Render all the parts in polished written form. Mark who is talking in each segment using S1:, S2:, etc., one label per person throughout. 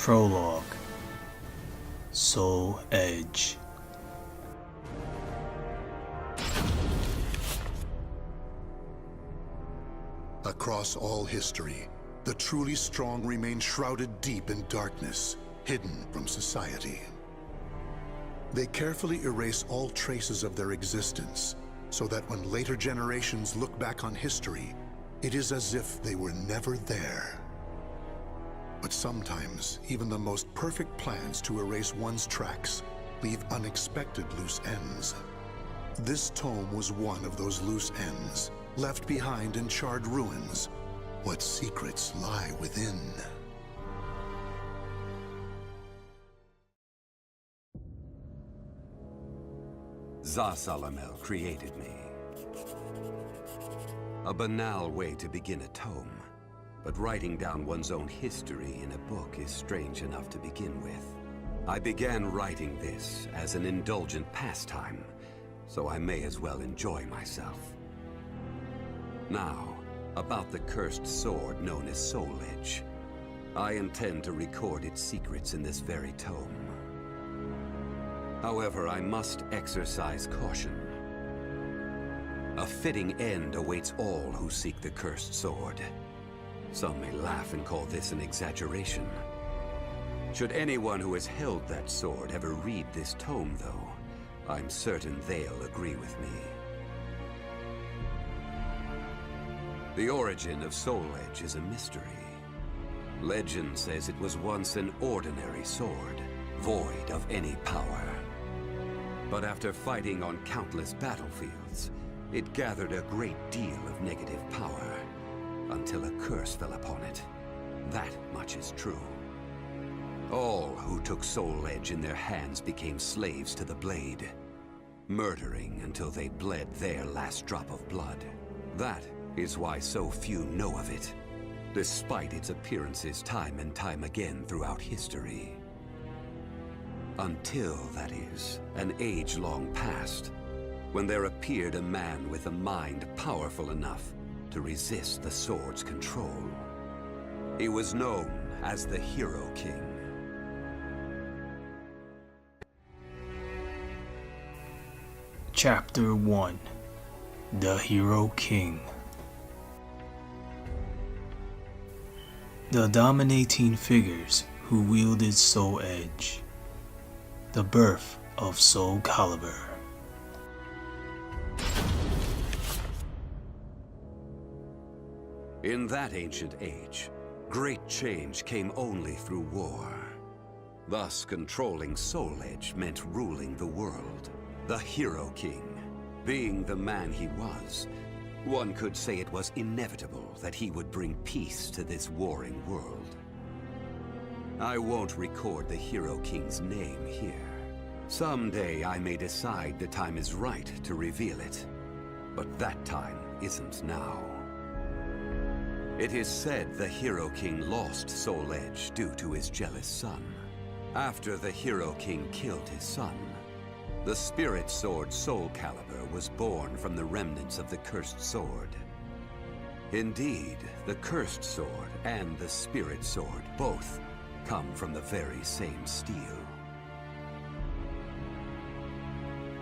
S1: Prologue. Soul Edge.
S2: Across all history, the truly strong remain shrouded deep in darkness, hidden from society. They carefully erase all traces of their existence, so that when later generations look back on history, it is as if they were never there. But sometimes, even the most perfect plans to erase one's tracks leave unexpected loose ends. This tome was one of those loose ends, left behind in charred ruins. What secrets lie within?
S3: Zasalamel created me. A banal way to begin a tome, but writing down one's own history in a book is strange enough to begin with. I began writing this as an indulgent pastime, so I may as well enjoy myself. Now, about the cursed sword known as Soul Edge. I intend to record its secrets in this very tome. However, I must exercise caution. A fitting end awaits all who seek the cursed sword. Some may laugh and call this an exaggeration. Should anyone who has held that sword ever read this tome, though, I'm certain they'll agree with me. The origin of Soul Edge is a mystery. Legend says it was once an ordinary sword, void of any power. But after fighting on countless battlefields, it gathered a great deal of negative power, until a curse fell upon it. That much is true. All who took Soul Edge in their hands became slaves to the blade, murdering until they bled their last drop of blood. That is why so few know of it, despite its appearances time and time again throughout history. Until, that is, an age-long past, when there appeared a man with a mind powerful enough to resist the sword's control. He was known as the Hero King.
S1: Chapter 1. The Hero King. The dominating figures who wielded Soul Edge. The birth of SoulCalibur.
S3: In that ancient age, great change came only through war. Thus, controlling Soul Edge meant ruling the world. The Hero King, being the man he was, one could say it was inevitable that he would bring peace to this warring world. I won't record the Hero King's name here. Someday I may decide the time is right to reveal it, but that time isn't now. It is said the Hero King lost Soul Edge due to his jealous son. After the Hero King killed his son, the spirit sword SoulCalibur was born from the remnants of the cursed sword. Indeed, the cursed sword and the spirit sword both come from the very same steel.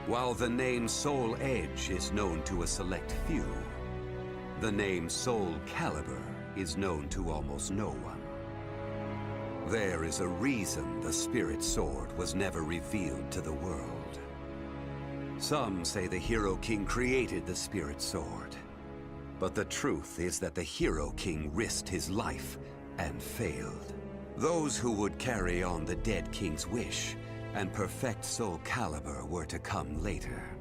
S3: While the name Soul Edge is known to a select few, the name SoulCalibur is known to almost no one. There is a reason the spirit sword was never revealed to the world. Some say the Hero King created the spirit sword, but the truth is that the Hero King risked his life and failed. Those who would carry on the dead king's wish and perfect SoulCalibur were to come later.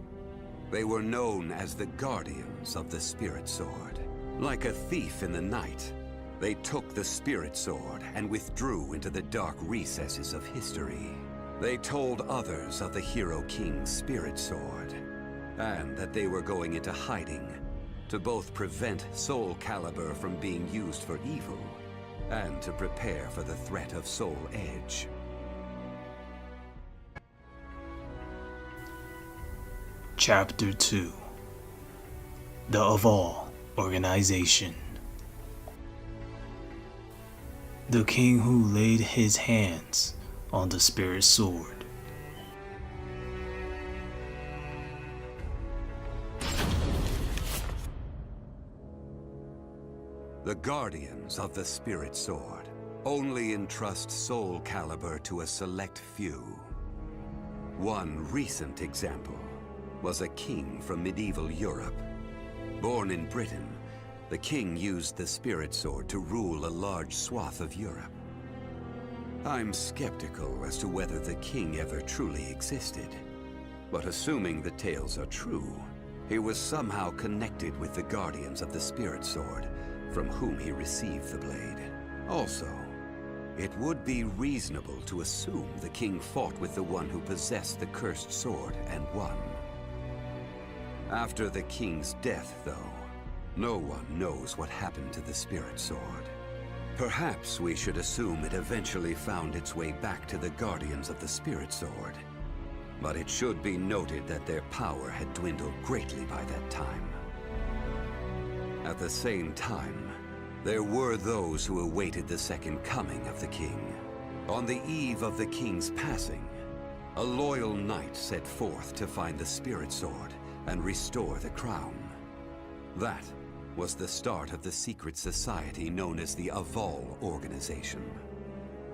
S3: They were known as the Guardians of the Spirit Sword. Like a thief in the night, they took the Spirit Sword and withdrew into the dark recesses of history. They told others of the Hero King's Spirit Sword, and that they were going into hiding to both prevent SoulCalibur from being used for evil, and to prepare for the threat of Soul Edge.
S1: Chapter 2. The Vall Organization. The king who laid his hands on the spirit sword.
S3: The guardians of the spirit sword only entrust SoulCalibur to a select few. One recent example was a king from medieval Europe. Born in Britain, the king used the spirit sword to rule a large swath of Europe. I'm skeptical as to whether the king ever truly existed, but assuming the tales are true, he was somehow connected with the guardians of the spirit sword, from whom he received the blade. Also, it would be reasonable to assume the king fought with the one who possessed the cursed sword and won. After the king's death, though, no one knows what happened to the spirit sword. Perhaps we should assume it eventually found its way back to the guardians of the spirit sword. But it should be noted that their power had dwindled greatly by that time. At the same time, there were those who awaited the second coming of the king. On the eve of the king's passing, a loyal knight set forth to find the spirit sword and restore the crown. That was the start of the secret society known as the Vall organization.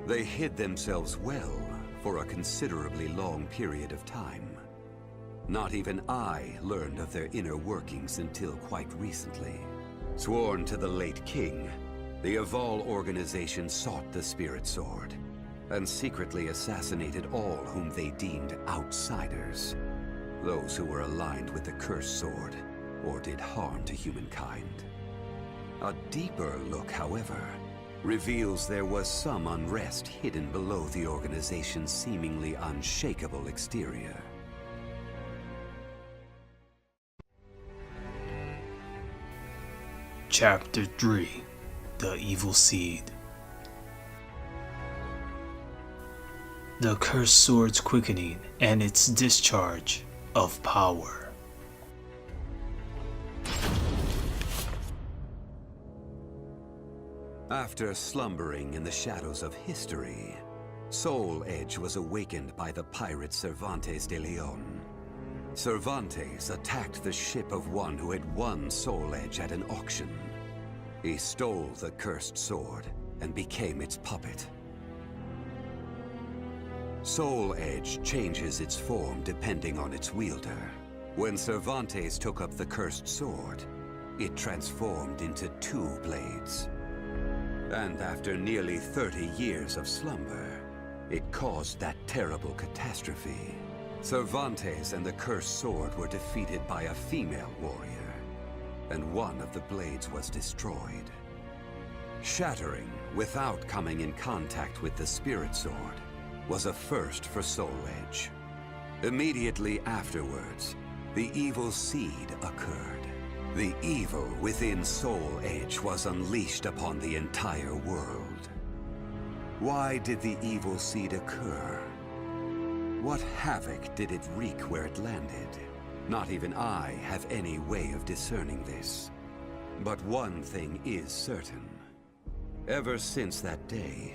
S3: They hid themselves well for a considerably long period of time. Not even I learned of their inner workings until quite recently. Sworn to the late king, the Vall organization sought the spirit sword and secretly assassinated all whom they deemed outsiders, those who were aligned with the cursed sword or did harm to humankind. A deeper look, however, reveals there was some unrest hidden below the organization's seemingly unshakable exterior.
S1: Chapter 3: The Evil Seed. The cursed sword's quickening and its discharge of power.
S3: After slumbering in the shadows of history, Soul Edge was awakened by the pirate Cervantes de Leon. Cervantes attacked the ship of one who had won Soul Edge at an auction. He stole the cursed sword and became its puppet. Soul Edge changes its form depending on its wielder. When Cervantes took up the cursed sword, it transformed into 2 blades. And after nearly 30 years of slumber, it caused that terrible catastrophe. Cervantes and the cursed sword were defeated by a female warrior, and one of the blades was destroyed. Shattering without coming in contact with the spirit sword was a first for Soul Edge. Immediately afterwards, the evil seed occurred. The evil within Soul Edge was unleashed upon the entire world. Why did the evil seed occur? What havoc did it wreak where it landed? Not even I have any way of discerning this. But one thing is certain. Ever since that day,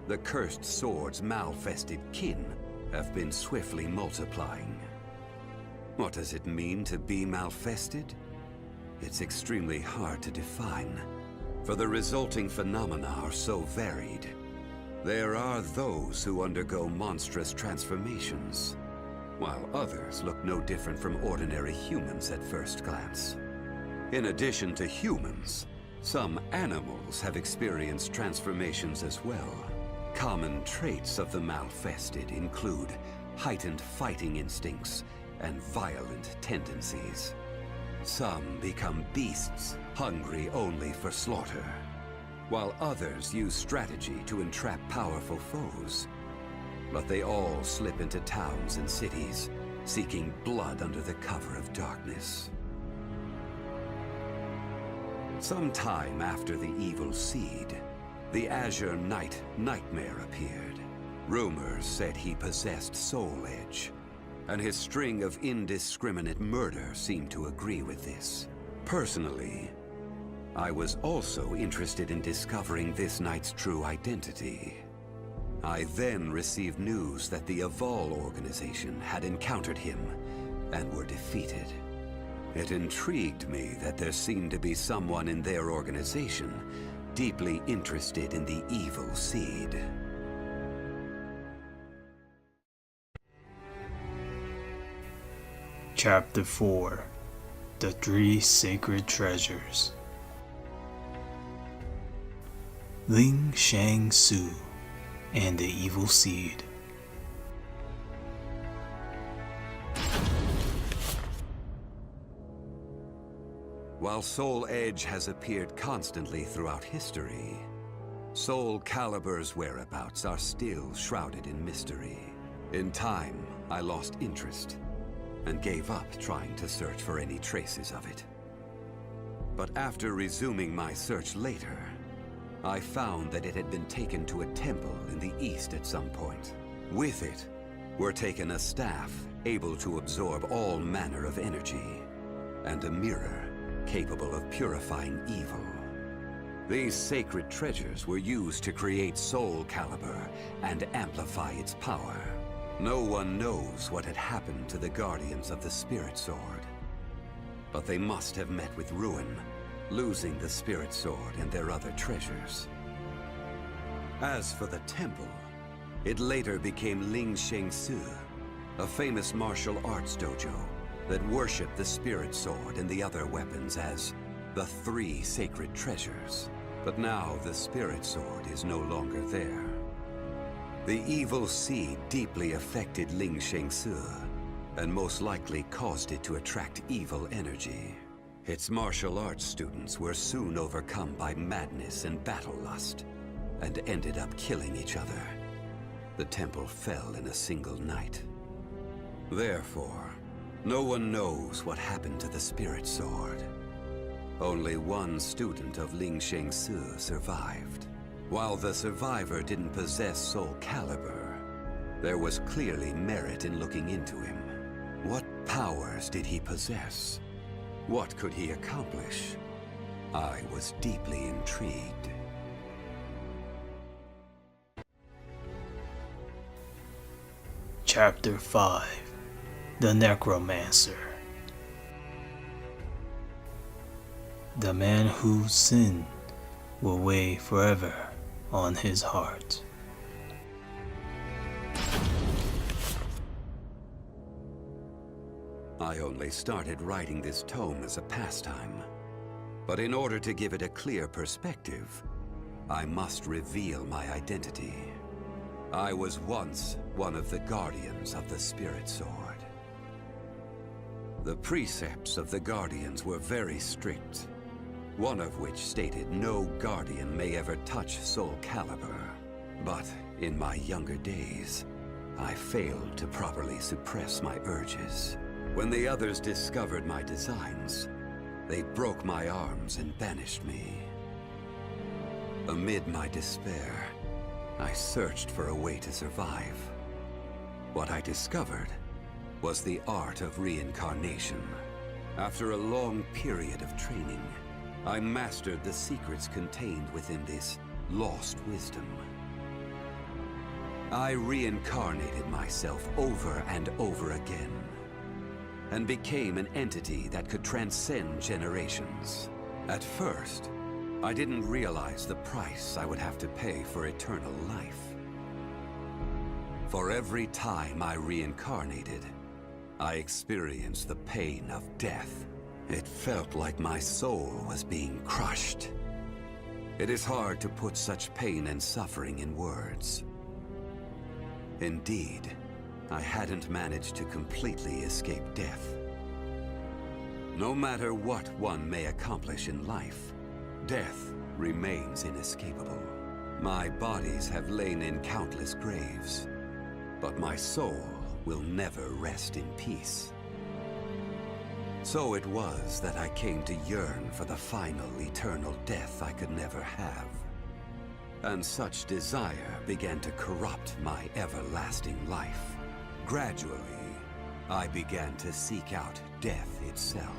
S3: the cursed sword's malfested kin have been swiftly multiplying. What does it mean to be malfested? It's extremely hard to define, for the resulting phenomena are so varied. There are those who undergo monstrous transformations, while others look no different from ordinary humans at first glance. In addition to humans, some animals have experienced transformations as well. Common traits of the malfested include heightened fighting instincts and violent tendencies. Some become beasts, hungry only for slaughter, while others use strategy to entrap powerful foes. But they all slip into towns and cities, seeking blood under the cover of darkness. Sometime after the evil seed, the Azure Knight Nightmare appeared. Rumors said he possessed Soul Edge, and his string of indiscriminate murder seemed to agree with this. Personally, I was also interested in discovering this knight's true identity. I then received news that the Vall organization had encountered him and were defeated. It intrigued me that there seemed to be someone in their organization deeply interested in the evil seed.
S1: Chapter 4: The Three Sacred Treasures. Ling Shang Su and the Evil Seed.
S3: While Soul Edge has appeared constantly throughout history, SoulCalibur's whereabouts are still shrouded in mystery. In time, I lost interest and gave up trying to search for any traces of it. But after resuming my search later, I found that it had been taken to a temple in the east at some point. With it were taken a staff able to absorb all manner of energy, and a mirror capable of purifying evil. These sacred treasures were used to create SoulCalibur and amplify its power. No one knows what had happened to the Guardians of the Spirit Sword, but they must have met with ruin, losing the Spirit Sword and their other treasures. As for the temple, it later became Ling Shang Su, a famous martial arts dojo that worshipped the Spirit Sword and the other weapons as the Three Sacred Treasures. But now the Spirit Sword is no longer there. The evil seed deeply affected Ling Shang Su, and most likely caused it to attract evil energy. Its martial arts students were soon overcome by madness and battle lust, and ended up killing each other. The temple fell in a single night. Therefore, no one knows what happened to the Spirit Sword. Only one student of Ling Shang Su survived. While the survivor didn't possess SoulCalibur, there was clearly merit in looking into him. What powers did he possess? What could he accomplish? I was deeply intrigued.
S1: Chapter 5: The Necromancer. The man whose sin will weigh forever on his heart.
S3: I only started writing this tome as a pastime, but in order to give it a clear perspective, I must reveal my identity. I was once one of the Guardians of the Spirit Sword. The precepts of the Guardians were very strict, one of which stated no Guardian may ever touch SoulCalibur. But in my younger days, I failed to properly suppress my urges. When the others discovered my designs, they broke my arms and banished me. Amid my despair, I searched for a way to survive. What I discovered was the art of reincarnation. After a long period of training, I mastered the secrets contained within this lost wisdom. I reincarnated myself over and over again, and became an entity that could transcend generations. At first, I didn't realize the price I would have to pay for eternal life. For every time I reincarnated, I experienced the pain of death. It felt like my soul was being crushed. It is hard to put such pain and suffering in words. Indeed, I hadn't managed to completely escape death. No matter what one may accomplish in life, death remains inescapable. My bodies have lain in countless graves, but my soul will never rest in peace. So it was that I came to yearn for the final eternal death I could never have. And such desire began to corrupt my everlasting life. Gradually, I began to seek out death itself.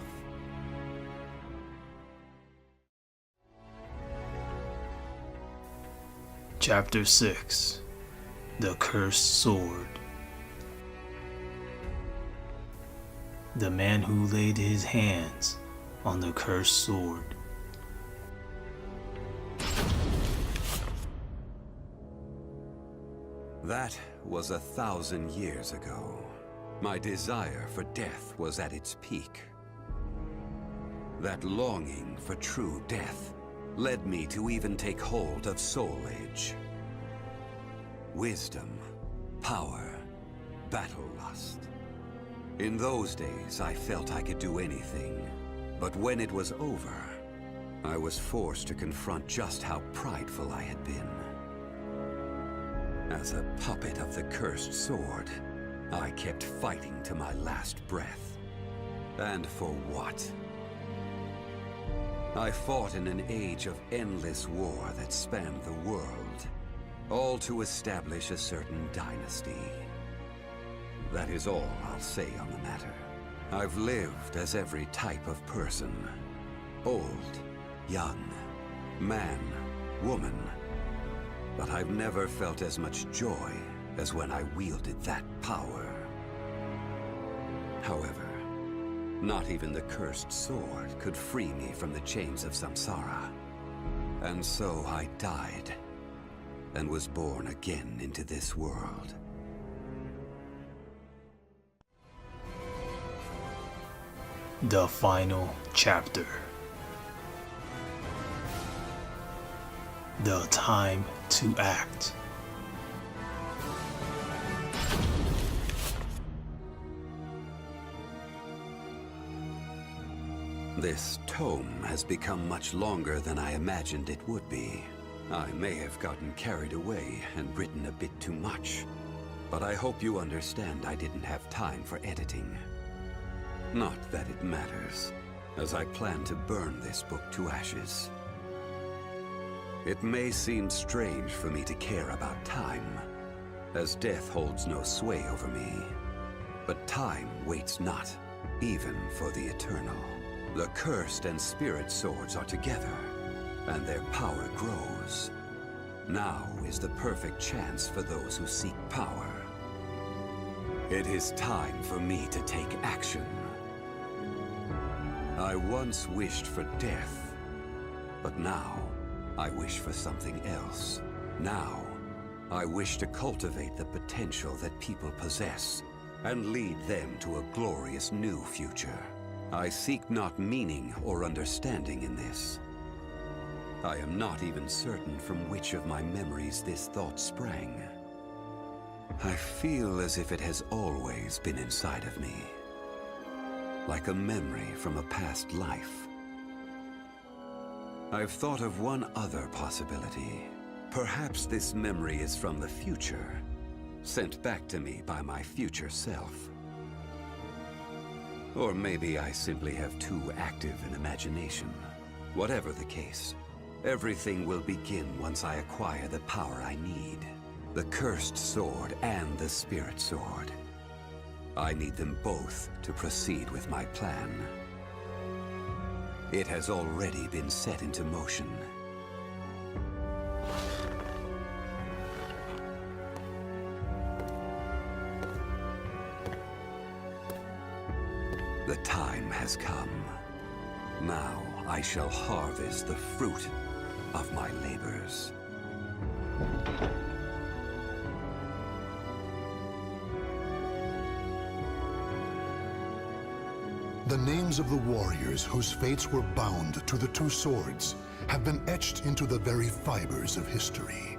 S1: Chapter 6. The Cursed Sword. The man who laid his hands on the cursed sword.
S3: That was 1,000 years ago. My desire for death was at its peak. That longing for true death led me to even take hold of Soul Edge. Wisdom, power, battle lust. In those days, I felt I could do anything. But when it was over, I was forced to confront just how prideful I had been. As a puppet of the cursed sword, I kept fighting to my last breath. And for what? I fought in an age of endless war that spanned the world, all to establish a certain dynasty. That is all I'll say on the matter. I've lived as every type of person. Old, young, man, woman. But I've never felt as much joy as when I wielded that power. However, not even the cursed sword could free me from the chains of samsara. And so I died, and was born again into this world.
S1: The Final Chapter. The Time to Act.
S3: This tome has become much longer than I imagined it would be. I may have gotten carried away and written a bit too much, but I hope you understand I didn't have time for editing. Not that it matters, as I plan to burn this book to ashes. It may seem strange for me to care about time, as death holds no sway over me. But time waits not, even for the eternal. The cursed and spirit swords are together, and their power grows. Now is the perfect chance for those who seek power. It is time for me to take action. I once wished for death, but now I wish for something else. Now, I wish to cultivate the potential that people possess and lead them to a glorious new future. I seek not meaning or understanding in this. I am not even certain from which of my memories this thought sprang. I feel as if it has always been inside of me, like a memory from a past life. I've thought of one other possibility. Perhaps this memory is from the future, sent back to me by my future self. Or maybe I simply have too active an imagination. Whatever the case, everything will begin once I acquire the power I need. The cursed sword and the spirit sword. I need them both to proceed with my plan. It has already been set into motion. The time has come. Now I shall harvest the fruit of my labors.
S2: The names of the warriors whose fates were bound to the two swords have been etched into the very fibers of history.